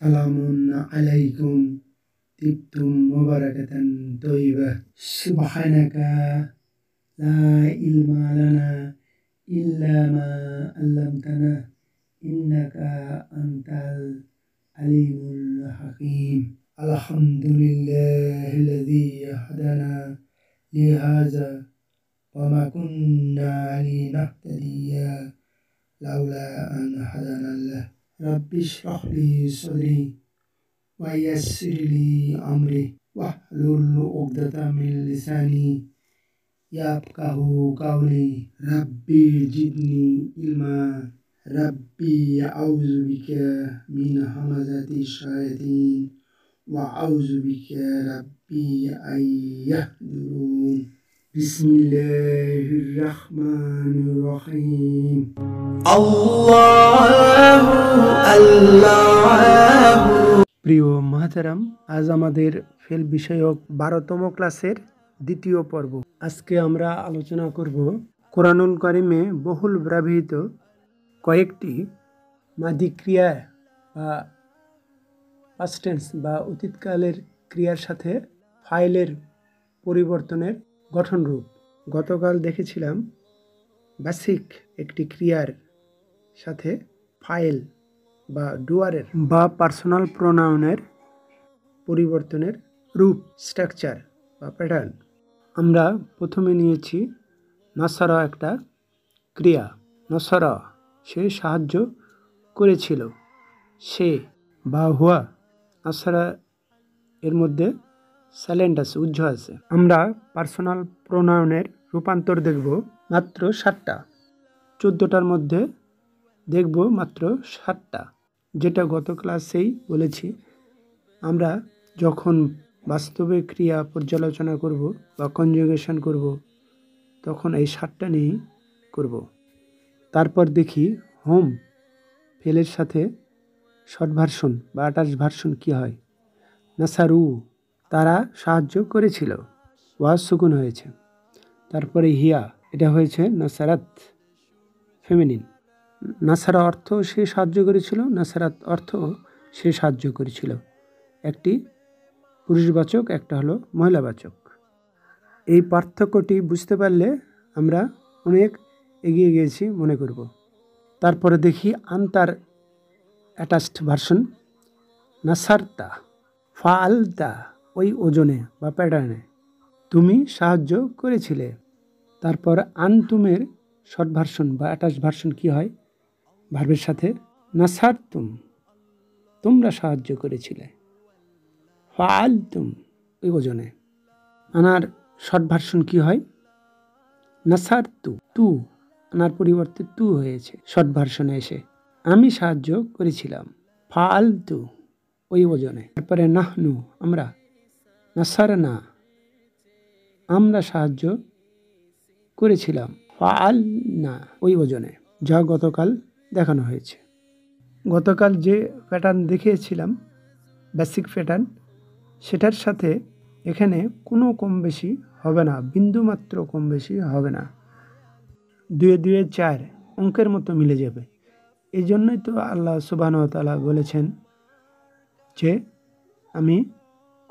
সালামুন আলাইকুম তিবতুম মুবারাকাতান তয়্যিবা সুবহানাকা লা ইলমা লানা ইল্লা মা আল্লামতানা ইন্নাকা আনতাল আলিমুল হাকিম আলহামদুলিল্লাহিল্লাযী হাদানা লিহাযা ওয়া মা কুন্না লিনাহতাদিয়া লাউলা আন হাদানাল্লাহ রাব্বি ইশরাহ লি সাদরি ওয়া ইয়াসসির লি আমরি ওয়াহলুল উকদাতাম মিন লিসানি ইয়াফকাহু কাওলি রাব্বি জিদনি ইলমা রাব্বি আউযু বিকা মিন হামাযাতি শায়াতিন ওয়া আউযু বিকা রাব্বি আন ইয়াহদুরুন বিসমিল্লাহির রাহমানির রহিম আল্লাহু আল্লাহু। প্রিয় মাহতারাম, আজ আমাদের ফেল বিষয়ক 12তম ক্লাসের দ্বিতীয় পর্ব। আজকে আমরা আলোচনা করব কোরআনুল কারিমে বহুল ব্যবহৃত কয়েকটি মাদি ক্রিয়া বা পাস্ট টেন্স বা অতীতকালের ক্রিয়ার সাথে ফাইলের পরিবর্তনের গঠনরূপ। গতকাল দেখেছিলাম বেসিক একটি ক্রিয়ার সাথে ফাইল বা ডুয়ারের বা পার্সোনাল প্রোনাউনের পরিবর্তনের রূপ, স্ট্রাকচার বা প্যাটার্ন। আমরা প্রথমে নিয়েছি নাসারা, একটা ক্রিয়া। নাসারা, সে সাহায্য করেছিল। সে বা হুয়া, নাসারা এর মধ্যে সাইলেন্ট আছে, উজ্জ্ব আছে। আমরা পার্সোনাল প্রোনাউনের রূপান্তর দেখব মাত্র 7টা। 14টার মধ্যে দেখব মাত্র 7টা, যেটা গত ক্লাসেই বলেছি। আমরা যখন বাস্তবে ক্রিয়া পর্যালোচনা করব বা কনজুগেশন করব, তখন এই 7টা নিয়েই করব। তারপর দেখি হোম ফেলের সাথে শর্ট ভার্সন বা অ্যাটাচ ভার্সন কি হয়। নাসারু, তারা সাহায্য করেছিল, ওয়াজ সুকুন হয়েছে। তারপরে হিয়া, এটা হয়েছে নাসারাত, ফেমিনিন। নাসারা অর্থ সে সাহায্য করেছিল, নাসারাত অর্থ সে সাহায্য করেছিল। একটি পুরুষবাচক, একটা হলো মহিলাবাচক। এই পার্থক্যটি বুঝতে পারলে আমরা অনেক এগিয়ে গিয়েছি মনে করব। তারপরে দেখি আন্তার অ্যাটাচড ভার্সন। নাসারতা, ফাআলতা, ওই ওজনে বা প্যাটার্নে, তুমি সাহায্য করেছিলে। তারপর আনতুমের শর্ট ভার্সন বা অ্যাটাচ ভার্সন কি হয় ভার্বের সাথে। নাসারতুম, তোমরা সাহায্য করেছিলে। ফাআলতুম, ওই ওজনে। আনার শর্ট ভার্সন কি হয় নাসারতু, তু, আনার পরিবর্তে তু হয়েছে শর্ট ভার্সনে এসে। আমি সাহায্য করেছিলাম। ফাআলতু, ওই ওজনে। তারপরে নাহনু, আমরা। নাসারনা, আমরা সাহায্য করেছিলাম। ফাআলনা, ওই ওজনে, যা গতকাল দেখানো হয়েছে। গতকাল যে প্যাটার্ন দেখিয়েছিলাম, বেসিক প্যাটার্ন, সেটার সাথে এখানে কোনো কম বেশি হবে না, বিন্দুমাত্র কম বেশি হবে না। 2 2 4 অঙ্কের মতো মিলে যাবে। এই জন্যই তো আল্লাহ সুবহানাহু ওয়া তাআলা বলেছেন যে আমি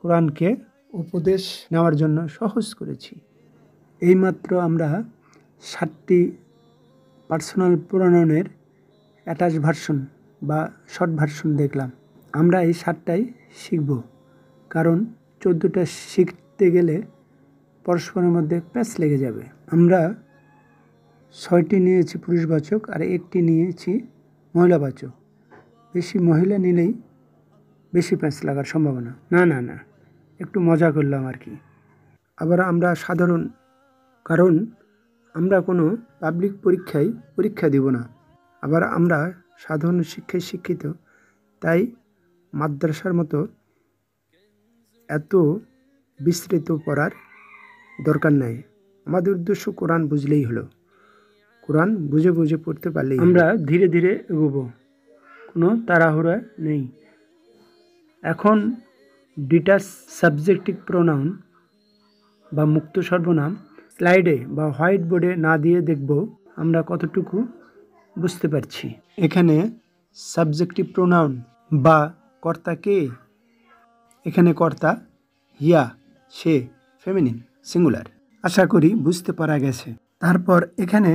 কোরআনকে উপদেশ নেওয়ার জন্য সহজ করেছি। এইমাত্র আমরা 7টি পার্সোনাল প্রোনাউনের অ্যাটাচ ভার্সন বা শর্ট ভার্সন দেখলাম। আমরা এই 7টাই শিখব, কারণ 14টা শিখতে গেলে পরস্পরের মধ্যে প্যাচ লেগে যাবে। আমরা 6টি নিয়েছি পুরুষবাচক আর 1টি নিয়েছি মহিলাবাচক। বেশি মহিলা নিলেই বেশি প্যাচ লাগার সম্ভাবনা। না, একটু মজা করলাম আর কি। আবার আমরা সাধারণ, কারণ আমরা কোনো পাবলিক পরীক্ষা দিব না। আবার আমরা সাধারণ শিক্ষায় শিক্ষিত, তাই মাদ্রাসার মতো এত বিস্তৃত পড়ার দরকার নাই। আমাদের উদ্দেশ্য কোরআন বুঝলেই হলো। কোরআন বুঝে বুঝে পড়তে পারলেই আমরা ধীরে ধীরে এগোবো, কোনো তাড়াহুড়া নেই। এখন ডিটাচ সাবজেক্টিভ প্রোনাউন বা মুক্ত সর্বনাম স্লাইডে বা হোয়াইট বোর্ডে না দিয়ে দেখব আমরা কতটুকু বুঝতে পারছি। এখানে সাবজেক্টিভ প্রোনাউন বা কর্তা কে? এখানে কর্তা হিয়া, সে, ফেমিনিন, সিঙ্গুলার। আশা করি বুঝতে পারা গেছে। তারপর এখানে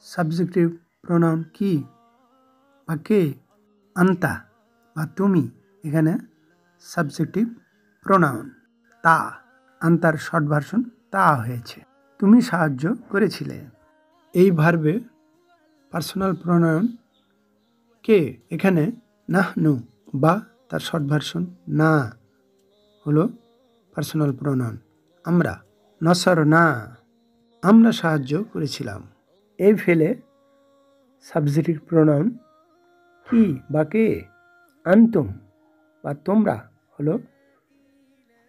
সাবজেক্টিভ প্রোনাউন কি বা কে? আন্তা বা তুমি। এখানে সাবজেক্টিভ প্রোনাউন তা। আন্তার শর্ট ভার্সন তা হয়েছে। তুমি সাহায্য করেছিলে। এই ভার্বে পার্সোনাল প্রোনাউন কে? এখানে নাহনু বা তার শর্ট ভার্সন না হলো পার্সোনাল প্রোনাউন। আমরা, নসর না, আমরা সাহায্য করেছিলাম। এই ফেলে সাবজেক্টিভ প্রোনাউন কি বা কে? আনতুম বা তোমরা হলো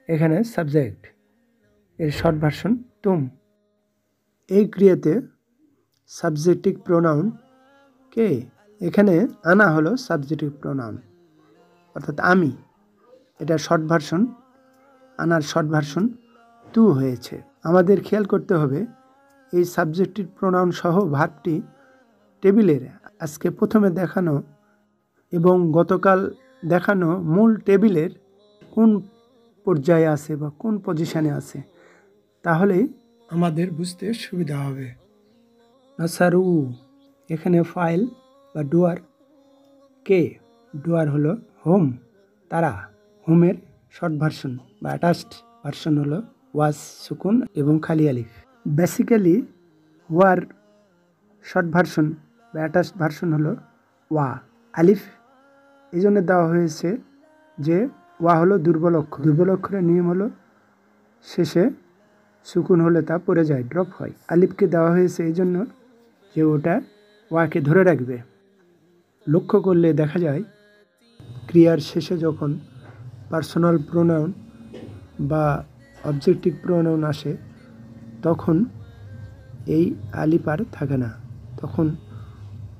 এখানে সাবজেক্ট, এর শর্ট ভার্সন তুম। এই ক্রিয়াতে সাবজেক্টিভ প্রোনাউন কে? এখানে আনা হলো সাবজেক্টিভ প্রোনাউন, অর্থাৎ আমি। এটা শর্ট ভার্সন, আনার শর্ট ভার্সন তু হয়েছে। আমাদের খেয়াল করতে হবে এই সাবজেক্টিভ প্রোনাউন সহ ভার্বটি টেবিলের আজকে প্রথমে দেখানো এবং গতকাল দেখানো মূল টেবিলের কোন পর্যায়ে আছে বা কোন পজিশনে আছে, তাহলেই আমাদের বুঝতে সুবিধা হবে। নাসারু, এখানে ফাইল বা ডুয়ার কে? ডুয়ার হলো হোম, তারা। হোমের শর্ট ভার্সন বা অ্যাটাচড ভার্সন হলো ওয়াজ, সুকুন এবং খালি আলিফ। বেসিক্যালি ওয়ার শর্ট ভার্সন বা অ্যাটাচড ভার্সন হলো ওয়া। আলিফ এই জন্য দেওয়া হয়েছে যে ওয়া হলো দুর্বল অক্ষর। দুর্বল অক্ষরের নিয়ম হলো শেষে সুকুন হলে তা পড়ে যায়, ড্রপ হয়। আলিফকে দেওয়া হয়েছে এই জন্য যে ওটা ওয়াকে ধরে রাখবে। লক্ষ্য করলে দেখা যায় ক্রিয়ার শেষে যখন পার্সোনাল প্রোনাউন বা অবজেক্টিভ প্রোনাউন আসে তখন এই আলিফ আর থাকে না, তখন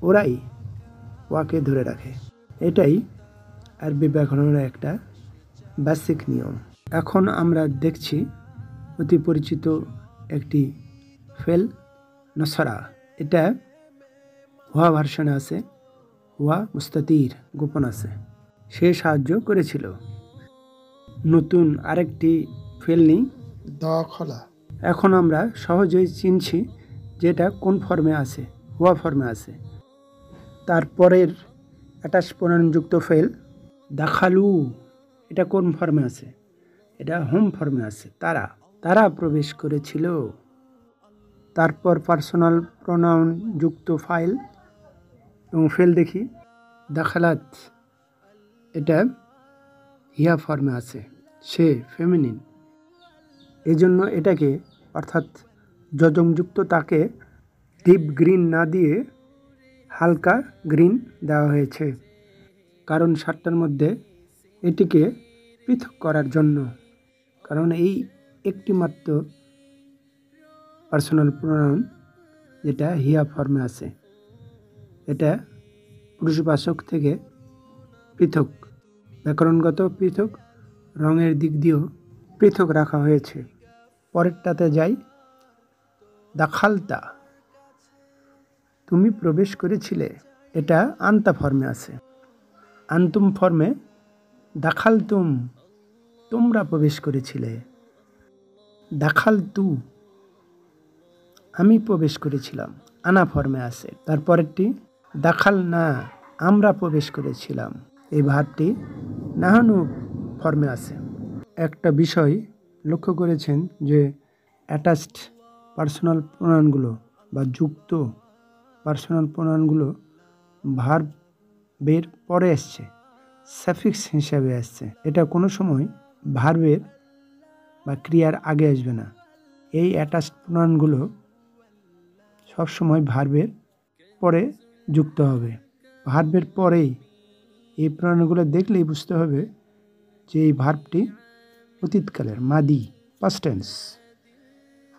ওরাই ওয়াকে ধরে রাখে। এটাই আরবি ব্যাকরণের একটা বেসিক নিয়ম। এখন আমরা দেখছি অতি পরিচিত একটি ফেল, নসরা। এটা হুয়া ভার্সনে আছে, হুয়া মুস্তাতির গোপন আছে, সে সাহায্য করেছিল। নতুন আরেকটি ফেল নিই, দখলা। এখন আমরা সহজেই চিনছি যে এটা কোন ফর্মে আছে, হুয়া ফর্মে আছে। তারপরের অ্যাটাচ প্রোনাউনযুক্ত ফেল দাখালু, এটা কোন ফর্মে আছে? এটা হোম ফর্মে আছে, তারা, তারা প্রবেশ করেছিল। তারপর পার্সোনাল প্রোনাউন যুক্ত ফাইল এবং ফেল দেখি, দাখালাত, এটা হিয়া ফর্মে আছে, সে, ফেমিনিন। এই জন্য এটাকে অর্থাৎ যজমযুক্ত তাকে ডিপ গ্রিন না দিয়ে হালকা গ্রিন দেওয়া হয়েছে, কারণ সাতটার মধ্যে এটিকে পৃথক করার জন্য। কারণ এই একটি মাত্র পার্সোনাল প্রোনাউন যেটা হিয়া ফর্মে আছে, এটা পুরুষবাচক থেকে পৃথক, ব্যাকরণগত পৃথক, রঙের দিক দিয়েও পৃথক রাখা হয়েছে। পরেরটাতে যাই, দাখালতা, তুমি প্রবেশ করেছিলে, এটা আন্তা ফর্মে আছে। আন্তুম ফর্মে দাখালতুম, তোমরা প্রবেশ করেছিলে। দাখালতু, আমি প্রবেশ করেছিলাম, আনা ফর্মে আছে। তারপরেরটি দাখাল না, আমরা প্রবেশ করেছিলাম। এই ভাবটি নাহানু ফর্মে আছে। একটা বিষয় লক্ষ্য করেছেন যে অ্যাটাচড পার্সোনাল প্রোনাউনগুলো বা যুক্ত পার্সোনাল প্রোনাউনগুলো ভার্বের পরে আসছে, সাফিক্স হিসাবে আসছে। এটা কোনো সময় ভার্বের বা ক্রিয়ার আগে আসবে না। এই অ্যাটাচড প্রোনাউনগুলো সবসময় ভার্বের পরে যুক্ত হবে। ভার্বের পরেই এই প্রোনাউনগুলো দেখলেই বুঝতে হবে যে এই ভার্বটি অতীতকালের, মাদি, পাস্ট টেন্স,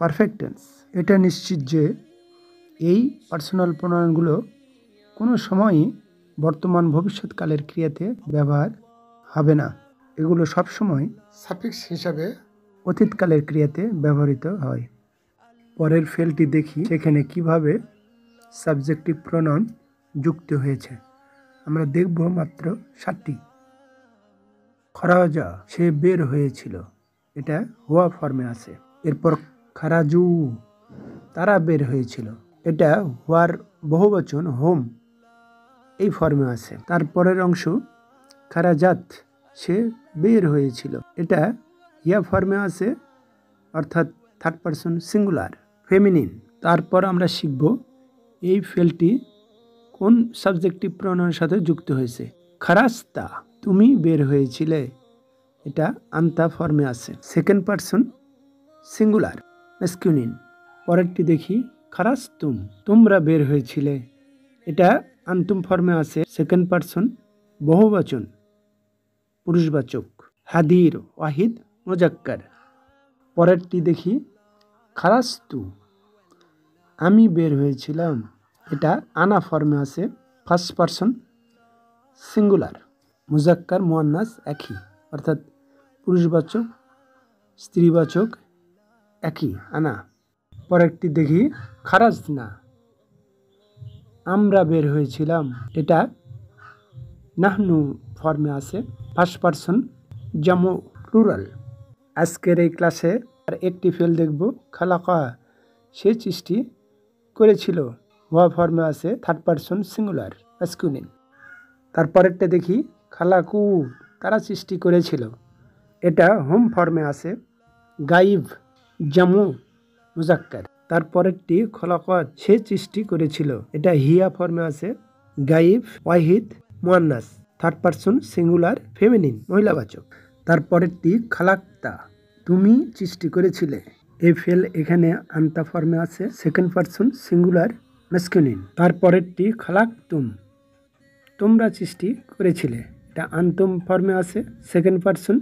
পারফেক্ট টেন্স। এটা নিশ্চিত যে এই পার্সোনাল প্রোনাউনগুলো কোনো সময়ই বর্তমান ভবিষ্যৎকালের ক্রিয়াতে ব্যবহার হবে না। এগুলো সবসময় সাফিক্স হিসাবে অতীতকালের ক্রিয়াতে ব্যবহৃত হয়। পরের ফেলটি দেখি সেখানে কিভাবে সাবজেক্টিভ প্রোনাউন যুক্ত হয়েছে। আমরা দেখব মাত্র 7টি। খরাজা সে বের হয়েছিল, এটা হুয়া ফর্মে আছে। এরপর খারাজু তারা বের হয়েছিল, এটা হুয়ার বহুবচন হোম এই ফর্মে আছে। তারপরের অংশ খারাজাত সে বের হয়েছিল, এটা ইয়া ফর্মে আছে, অর্থাৎ থার্ড পারসন সিঙ্গুলার ফেমিনিন। তারপর আমরা শিখব এই ফেলটি কোন সাবজেক্টিভ প্রনাউনের সাথে যুক্ত হয়েছে। খারাস্তা তুমি বের হয়েছিলে, এটা আন্তা ফর্মে আছে, সেকেন্ড পারসন সিঙ্গুলার ম্যাসকুলিন। পরেরটি দেখি খারাস্তুম তোমরা বের হয়েছিলে, এটা আন্তুম ফর্মে আছে, সেকেন্ড পারসন বহুবচন পুরুষবাচক। হাদির ওয়াহিদ মুজাক্কার। পরেরটি দেখি খারাস্তু আমি বের হয়েছিলাম, এটা আনা ফর্মে আছে, ফার্স্ট পারসন সিঙ্গুলার মুজাক্কার মুয়ান্নাস একই, অর্থাৎ পুরুষবাচক স্ত্রীবাচক একই আনা। পরেরটি দেখি খারাজনা আমরা বের হয়েছিলাম, এটা নাহনু ফর্মে আছে, ফার্স্ট পারসন জামু প্লুরাল। আজকের এই ক্লাসে আর একটি ফেল দেখব, খালাকা সে সৃষ্টি করেছিল, হুয়া ফর্মে আছে, থার্ড পারসন সিঙ্গুলার ম্যাসকুলিন। তারপরেরটা দেখি খালাকু তারা সৃষ্টি করেছিল, এটা হোম ফর্মে আছে, গাইব জামু মুজাক্কার। তারপরেরটি খলাকত সে সৃষ্টি করেছিল, এটা হিয়া ফর্মে আছে, গাইব ওয়াহিদ মুয়ান্নাস, থার্ড পারসন সিঙ্গুলার ফেমিনিন মহিলাবাচক। তারপরেরটি খালাক্তা তুমি সৃষ্টি করেছিলে, এই ফেল এখানে আন্তা ফর্মে আছে, সেকেন্ড পারসন সিঙ্গুলার ম্যাসকুলিন। তারপরেরটি খালাকতুম তোমরা সৃষ্টি করেছিলে, এটা আন্তম ফর্মে আছে, সেকেন্ড পারসন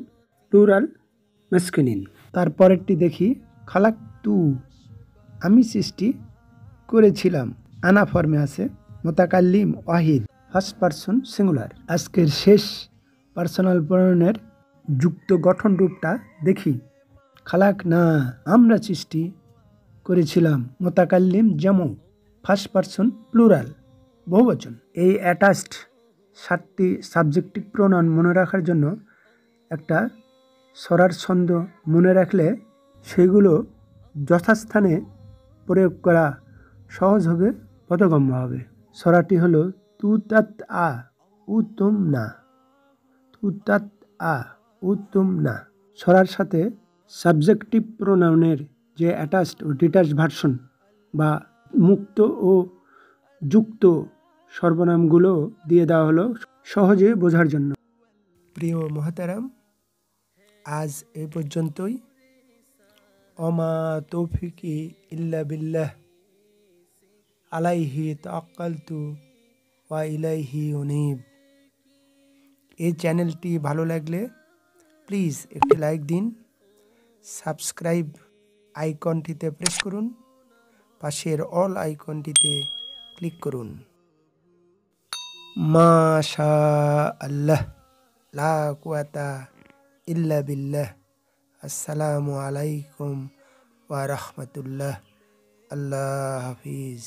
প্লুরাল ম্যাসকুলিন। তারপরেরটি দেখি খালাকতু আমি সৃষ্টি করেছিলাম, আনা ফর্মে আছে, মুতাকাল্লিম ওয়াহিদ ফার্স্ট পারসন সিঙ্গুলার। আজকের শেষ পার্সোনাল প্রোনাউনের যুক্ত গঠন রূপটা দেখি। খালাক না আমরা সৃষ্টি করেছিলাম, মুতাকাল্লিম জামু ফার্স্ট পারসন প্লুরাল বহুবচন। এই অ্যাটাচড 7টি সাবজেক্টিভ প্রোনাউন মনে রাখার জন্য একটা স্বরার ছন্দ মনে রাখলে সেগুলো যথাস্থানে প্রয়োগ করা সহজ হবে, বোধগম্য হবে। স্বরাটি হলো তু তাত আ উ তুম না, তু তাত আ উ তুম না। স্বরার সাথে সাবজেক্টিভ প্রোনাউনের যে অ্যাটাচড ও ডিটাচড ভার্সন বা মুক্ত ও যুক্ত সর্বনামগুলো দিয়ে দেওয়া হলো সহজে বোঝার জন্য। প্রিয় মোহতারাম, আজ এই পর্যন্তই। ওমা তৌফিকি ইল্লা বিল্লাহ, আলাইহি তাওয়াক্কালতু ওয়া ইলাইহি উনীব। এই চ্যানেলটি ভালো লাগলে প্লিজ একটি লাইক দিন, সাবস্ক্রাইব আইকনটিতে প্রেস করুন, পাশের অল আইকনটিতে ক্লিক করুন। মাশা আল্লাহ, লা কুওয়াতা ইল্লা বিল্লাহ। আসসালামু আলাইকুম ওয়া রাহমাতুল্লাহ। আল্লাহ হাফিজ।